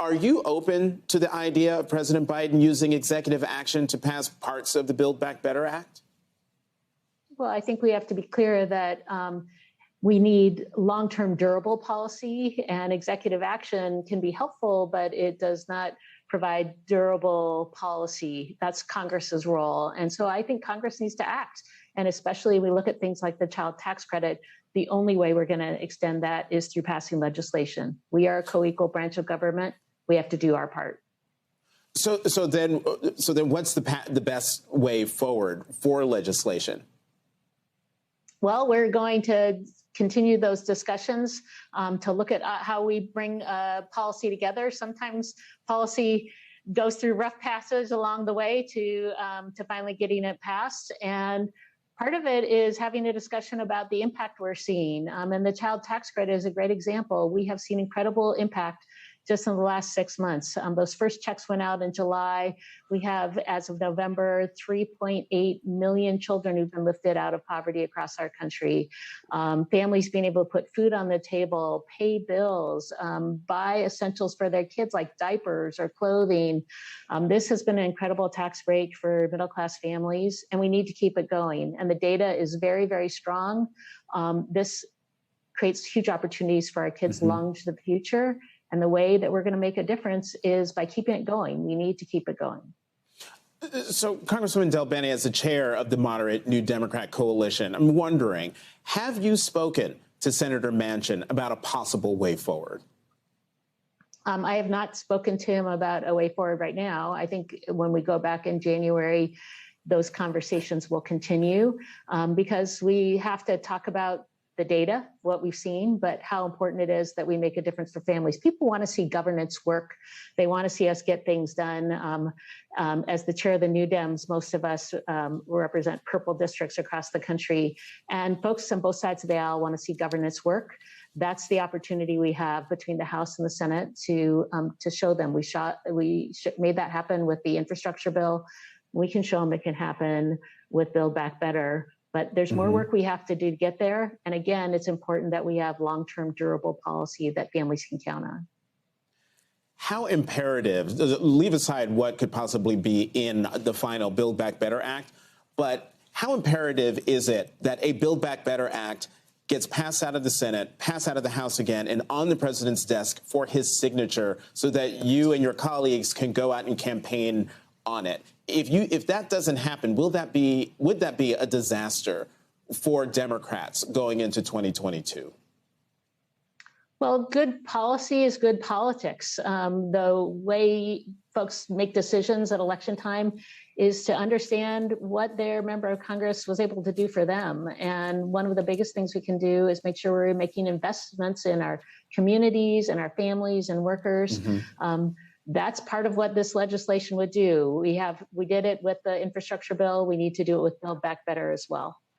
Are you open to the idea of President Biden using executive action to pass parts of the Build Back Better Act? Well, I think we have to be clear that we need long-term durable policy, and executive action can be helpful, but it does not provide durable policy. That's Congress's role. And so I think Congress needs to act. And especially we look at things like the child tax credit, the only way we're going to extend that is through passing legislation. We are a co-equal branch of government. We have to do our part. So then what's the best way forward for legislation? Well, we're going to continue those discussions to look at how we bring policy together. Sometimes policy goes through rough passage along the way to finally getting it passed. And part of it is having a discussion about the impact we're seeing. And the child tax credit is a great example. We have seen incredible impact just in the last 6 months. Those first checks went out in July. We have, as of November, 3.8 million children who've been lifted out of poverty across our country. Families being able to put food on the table, pay bills, buy essentials for their kids like diapers or clothing. This has been an incredible tax break for middle-class families, and we need to keep it going. And the data is very, very strong. This creates huge opportunities for our kids long into the future. And the way that we're going to make a difference is by keeping it going. We need to keep it going. So, Congresswoman Del Bene, as the chair of the moderate New Democrat coalition, I'm wondering, have you spoken to Senator Manchin about a possible way forward? I have not spoken to him about a way forward right now. I think when we go back in January, those conversations will continue because we have to talk about the data, what we've seen, but how important it is that we make a difference for families. People want to see governance work. They want to see us get things done. As the chair of the New Dems, most of us represent purple districts across the country, and folks on both sides of the aisle want to see governance work. That's the opportunity we have between the House and the Senate to show them. We made that happen with the infrastructure bill. We can show them it can happen with Build Back Better. But there's more work we have to do to get there. And again, it's important that we have long-term durable policy that families can count on. How imperative, leave aside what could possibly be in the final Build Back Better Act, but how imperative is it that a Build Back Better Act gets passed out of the Senate, passed out of the House again, and on the president's desk for his signature so that you and your colleagues can go out and campaign on it? If that doesn't happen, would that be a disaster for Democrats going into 2022? Well, good policy is good politics. The way folks make decisions at election time is to understand what their member of Congress was able to do for them. And one of the biggest things we can do is make sure we're making investments in our communities and our families and workers. That's part of what this legislation would do. We did it with the infrastructure bill. We need to do it with Build Back Better as well.